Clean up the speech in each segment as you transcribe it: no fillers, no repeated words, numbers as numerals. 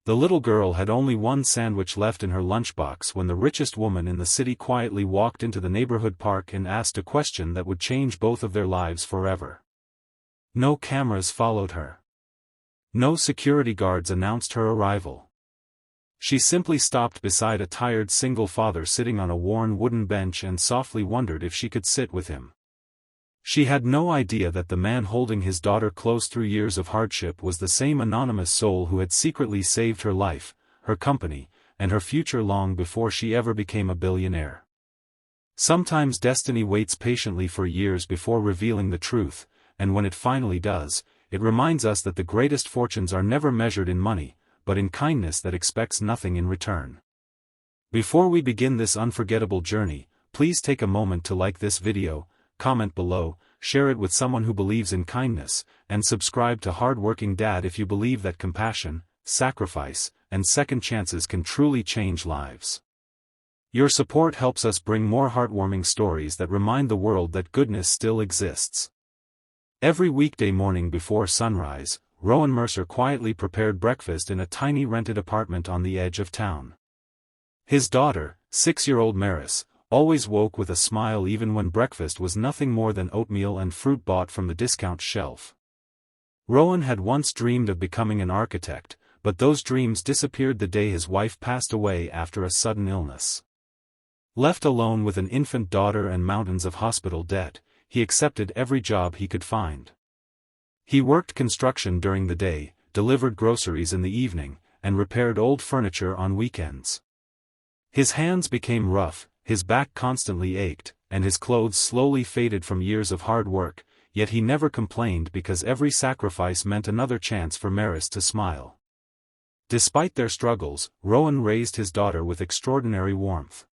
The little girl had only one sandwich left in her lunchbox when the richest woman in the city quietly walked into the neighborhood park and asked a question that would change both of their lives forever. No cameras followed her. No security guards announced her arrival. She simply stopped beside a tired single father sitting on a worn wooden bench and softly wondered if she could sit with him. She had no idea that the man holding his daughter close through years of hardship was the same anonymous soul who had secretly saved her life, her company, and her future long before she ever became a billionaire. Sometimes destiny waits patiently for years before revealing the truth, and when it finally does, it reminds us that the greatest fortunes are never measured in money, but in kindness that expects nothing in return. Before we begin this unforgettable journey, please take a moment to like this video, comment below, share it with someone who believes in kindness, and subscribe to Hardworking Dad if you believe that compassion, sacrifice, and second chances can truly change lives. Your support helps us bring more heartwarming stories that remind the world that goodness still exists. Every weekday morning before sunrise, Rowan Mercer quietly prepared breakfast in a tiny rented apartment on the edge of town. His daughter, 6-year-old Maris, always woke with a smile even when breakfast was nothing more than oatmeal and fruit bought from the discount shelf. Rowan had once dreamed of becoming an architect, but those dreams disappeared the day his wife passed away after a sudden illness. Left alone with an infant daughter and mountains of hospital debt, he accepted every job he could find. He worked construction during the day, delivered groceries in the evening, and repaired old furniture on weekends. His hands became rough, his back constantly ached, and his clothes slowly faded from years of hard work, yet he never complained because every sacrifice meant another chance for Maris to smile. Despite their struggles, Rowan raised his daughter with extraordinary warmth.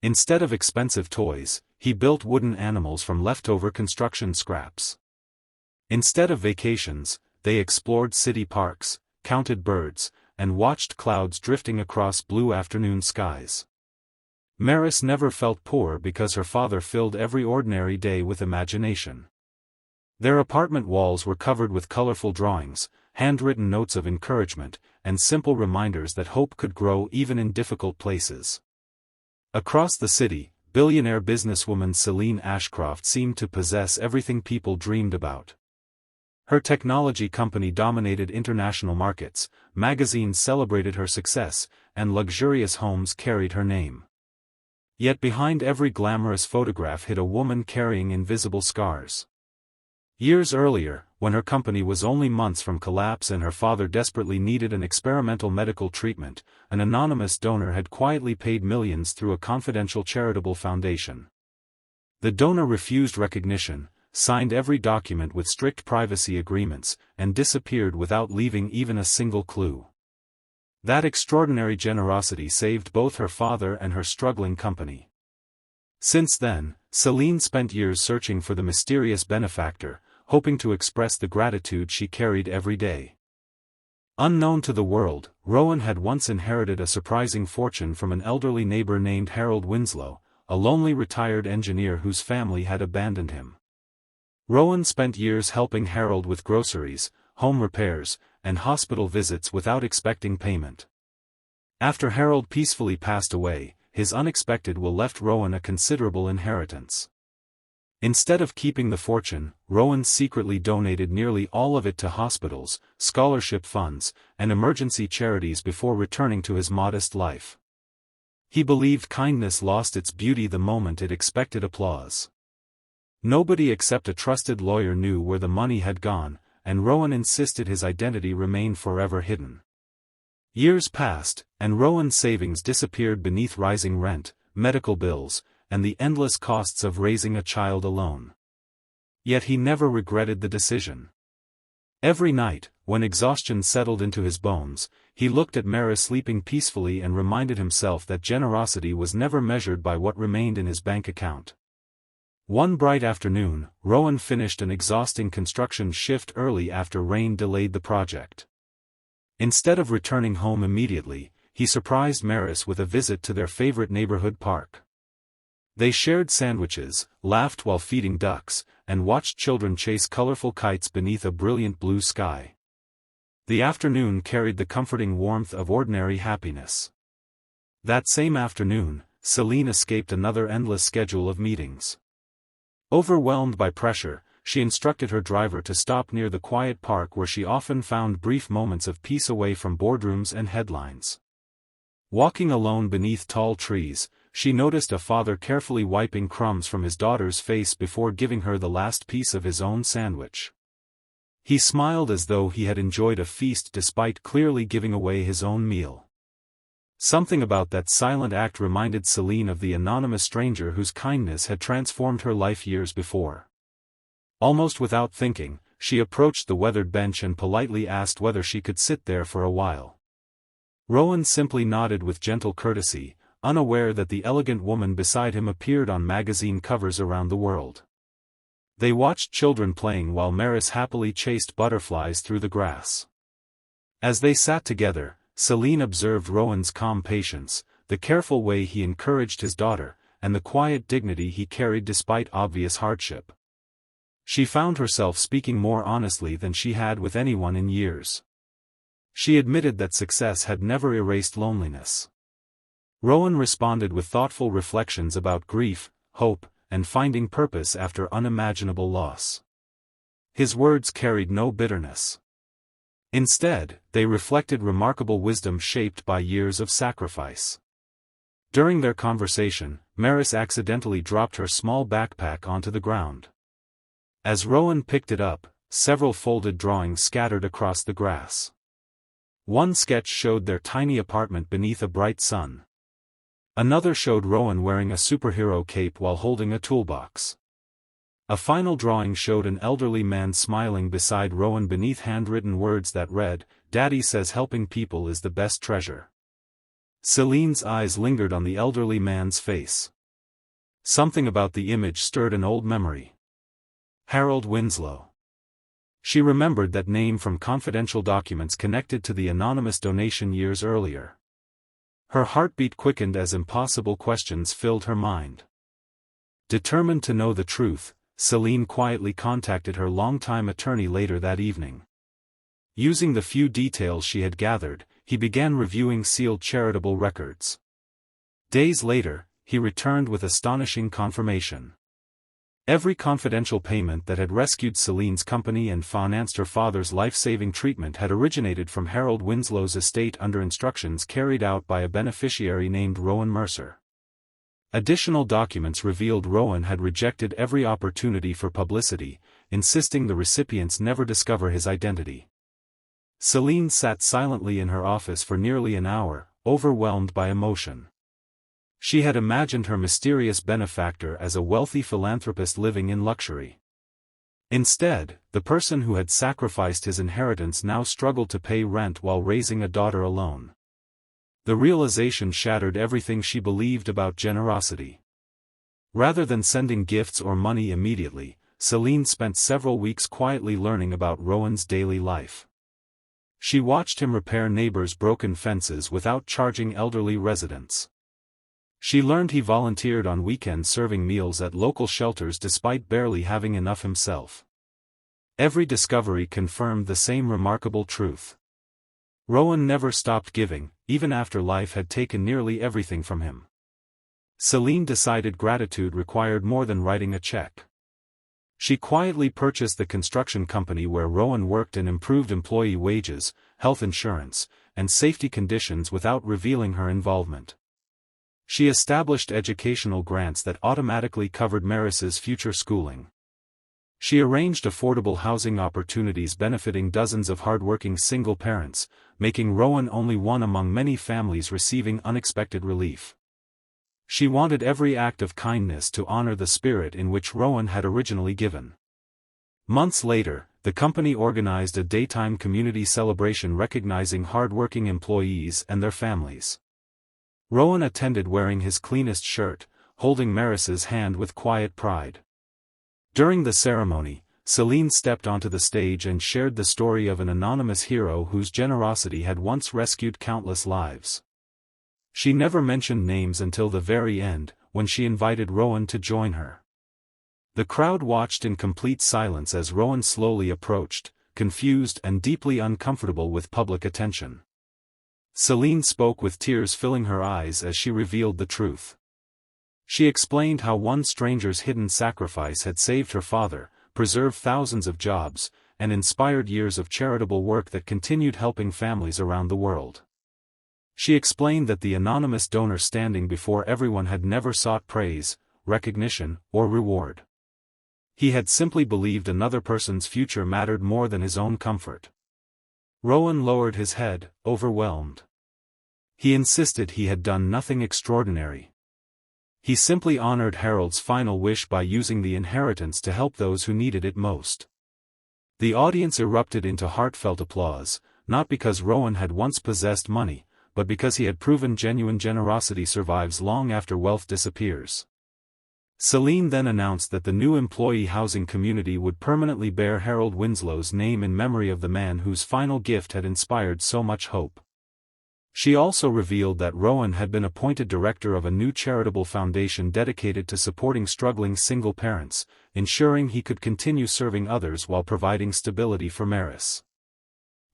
Instead of expensive toys, he built wooden animals from leftover construction scraps. Instead of vacations, they explored city parks, counted birds, and watched clouds drifting across blue afternoon skies. Maris never felt poor because her father filled every ordinary day with imagination. Their apartment walls were covered with colorful drawings, handwritten notes of encouragement, and simple reminders that hope could grow even in difficult places. Across the city, billionaire businesswoman Selene Ashcroft seemed to possess everything people dreamed about. Her technology company dominated international markets, magazines celebrated her success, and luxurious homes carried her name. Yet behind every glamorous photograph hid a woman carrying invisible scars. Years earlier, when her company was only months from collapse and her father desperately needed an experimental medical treatment, an anonymous donor had quietly paid millions through a confidential charitable foundation. The donor refused recognition, signed every document with strict privacy agreements, and disappeared without leaving even a single clue. That extraordinary generosity saved both her father and her struggling company. Since then, Selene spent years searching for the mysterious benefactor, hoping to express the gratitude she carried every day. Unknown to the world, Rowan had once inherited a surprising fortune from an elderly neighbor named Harold Winslow, a lonely retired engineer whose family had abandoned him. Rowan spent years helping Harold with groceries, home repairs, and hospital visits without expecting payment. After Harold peacefully passed away, his unexpected will left Rowan a considerable inheritance. Instead of keeping the fortune, Rowan secretly donated nearly all of it to hospitals, scholarship funds, and emergency charities before returning to his modest life. He believed kindness lost its beauty the moment it expected applause. Nobody except a trusted lawyer knew where the money had gone, and Rowan insisted his identity remain forever hidden. Years passed, and Rowan's savings disappeared beneath rising rent, medical bills, and the endless costs of raising a child alone. Yet he never regretted the decision. Every night, when exhaustion settled into his bones, he looked at Maris sleeping peacefully and reminded himself that generosity was never measured by what remained in his bank account. One bright afternoon, Rowan finished an exhausting construction shift early after rain delayed the project. Instead of returning home immediately, he surprised Maris with a visit to their favorite neighborhood park. They shared sandwiches, laughed while feeding ducks, and watched children chase colorful kites beneath a brilliant blue sky. The afternoon carried the comforting warmth of ordinary happiness. That same afternoon, Selene escaped another endless schedule of meetings. Overwhelmed by pressure, she instructed her driver to stop near the quiet park where she often found brief moments of peace away from boardrooms and headlines. Walking alone beneath tall trees, she noticed a father carefully wiping crumbs from his daughter's face before giving her the last piece of his own sandwich. He smiled as though he had enjoyed a feast despite clearly giving away his own meal. Something about that silent act reminded Selene of the anonymous stranger whose kindness had transformed her life years before. Almost without thinking, she approached the weathered bench and politely asked whether she could sit there for a while. Rowan simply nodded with gentle courtesy, unaware that the elegant woman beside him appeared on magazine covers around the world. They watched children playing while Maris happily chased butterflies through the grass. As they sat together, Selene observed Rowan's calm patience, the careful way he encouraged his daughter, and the quiet dignity he carried despite obvious hardship. She found herself speaking more honestly than she had with anyone in years. She admitted that success had never erased loneliness. Rowan responded with thoughtful reflections about grief, hope, and finding purpose after unimaginable loss. His words carried no bitterness. Instead, they reflected remarkable wisdom shaped by years of sacrifice. During their conversation, Maris accidentally dropped her small backpack onto the ground. As Rowan picked it up, several folded drawings scattered across the grass. One sketch showed their tiny apartment beneath a bright sun. Another showed Rowan wearing a superhero cape while holding a toolbox. A final drawing showed an elderly man smiling beside Rowan beneath handwritten words that read, "Daddy says helping people is the best treasure." Selene's eyes lingered on the elderly man's face. Something about the image stirred an old memory. Harold Winslow. She remembered that name from confidential documents connected to the anonymous donation years earlier. Her heartbeat quickened as impossible questions filled her mind. Determined to know the truth, Selene quietly contacted her longtime attorney later that evening. Using the few details she had gathered, he began reviewing sealed charitable records. Days later, he returned with astonishing confirmation. Every confidential payment that had rescued Selene's company and financed her father's life-saving treatment had originated from Harold Winslow's estate under instructions carried out by a beneficiary named Rowan Mercer. Additional documents revealed Rowan had rejected every opportunity for publicity, insisting the recipients never discover his identity. Selene sat silently in her office for nearly an hour, overwhelmed by emotion. She had imagined her mysterious benefactor as a wealthy philanthropist living in luxury. Instead, the person who had sacrificed his inheritance now struggled to pay rent while raising a daughter alone. The realization shattered everything she believed about generosity. Rather than sending gifts or money immediately, Selene spent several weeks quietly learning about Rowan's daily life. She watched him repair neighbors' broken fences without charging elderly residents. She learned he volunteered on weekends serving meals at local shelters despite barely having enough himself. Every discovery confirmed the same remarkable truth. Rowan never stopped giving, even after life had taken nearly everything from him. Selene decided gratitude required more than writing a check. She quietly purchased the construction company where Rowan worked and improved employee wages, health insurance, and safety conditions without revealing her involvement. She established educational grants that automatically covered Maris's future schooling. She arranged affordable housing opportunities benefiting dozens of hardworking single parents, making Rowan only one among many families receiving unexpected relief. She wanted every act of kindness to honor the spirit in which Rowan had originally given. Months later, the company organized a daytime community celebration recognizing hardworking employees and their families. Rowan attended wearing his cleanest shirt, holding Maris's hand with quiet pride. During the ceremony, Selene stepped onto the stage and shared the story of an anonymous hero whose generosity had once rescued countless lives. She never mentioned names until the very end, when she invited Rowan to join her. The crowd watched in complete silence as Rowan slowly approached, confused and deeply uncomfortable with public attention. Selene spoke with tears filling her eyes as she revealed the truth. She explained how one stranger's hidden sacrifice had saved her father, preserved thousands of jobs, and inspired years of charitable work that continued helping families around the world. She explained that the anonymous donor standing before everyone had never sought praise, recognition, or reward. He had simply believed another person's future mattered more than his own comfort. Rowan lowered his head, overwhelmed. He insisted he had done nothing extraordinary. He simply honored Harold's final wish by using the inheritance to help those who needed it most. The audience erupted into heartfelt applause, not because Rowan had once possessed money, but because he had proven genuine generosity survives long after wealth disappears. Selene then announced that the new employee housing community would permanently bear Harold Winslow's name in memory of the man whose final gift had inspired so much hope. She also revealed that Rowan had been appointed director of a new charitable foundation dedicated to supporting struggling single parents, ensuring he could continue serving others while providing stability for Maris.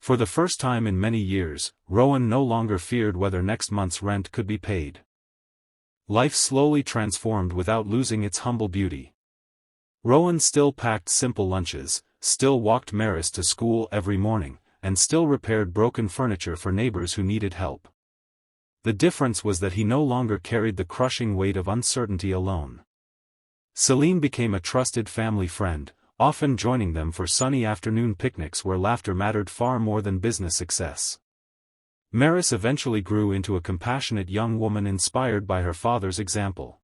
For the first time in many years, Rowan no longer feared whether next month's rent could be paid. Life slowly transformed without losing its humble beauty. Rowan still packed simple lunches, still walked Maris to school every morning, and still repaired broken furniture for neighbors who needed help. The difference was that he no longer carried the crushing weight of uncertainty alone. Selene became a trusted family friend, often joining them for sunny afternoon picnics where laughter mattered far more than business success. Maris eventually grew into a compassionate young woman inspired by her father's example.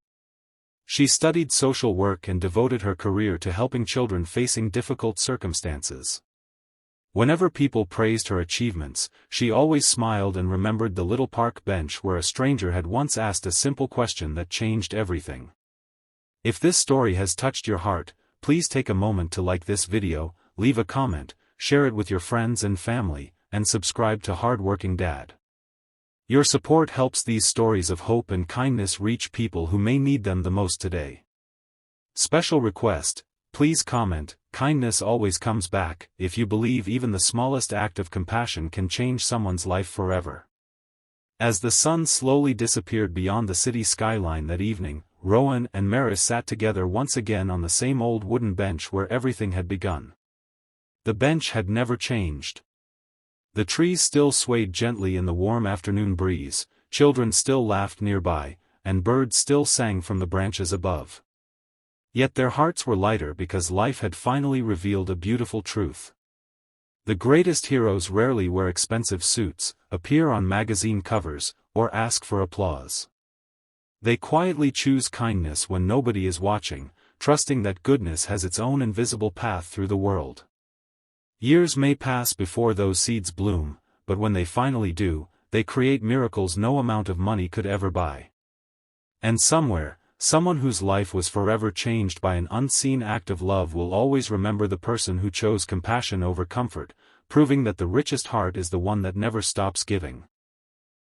She studied social work and devoted her career to helping children facing difficult circumstances. Whenever people praised her achievements, she always smiled and remembered the little park bench where a stranger had once asked a simple question that changed everything. If this story has touched your heart, please take a moment to like this video, leave a comment, share it with your friends and family, and subscribe to Hardworking Dad. Your support helps these stories of hope and kindness reach people who may need them the most today. Special request, please comment, kindness always comes back, if you believe even the smallest act of compassion can change someone's life forever. As the sun slowly disappeared beyond the city skyline that evening, Rowan and Maris sat together once again on the same old wooden bench where everything had begun. The bench had never changed. The trees still swayed gently in the warm afternoon breeze, children still laughed nearby, and birds still sang from the branches above. Yet their hearts were lighter because life had finally revealed a beautiful truth. The greatest heroes rarely wear expensive suits, appear on magazine covers, or ask for applause. They quietly choose kindness when nobody is watching, trusting that goodness has its own invisible path through the world. Years may pass before those seeds bloom, but when they finally do, they create miracles no amount of money could ever buy. And somewhere, someone whose life was forever changed by an unseen act of love will always remember the person who chose compassion over comfort, proving that the richest heart is the one that never stops giving.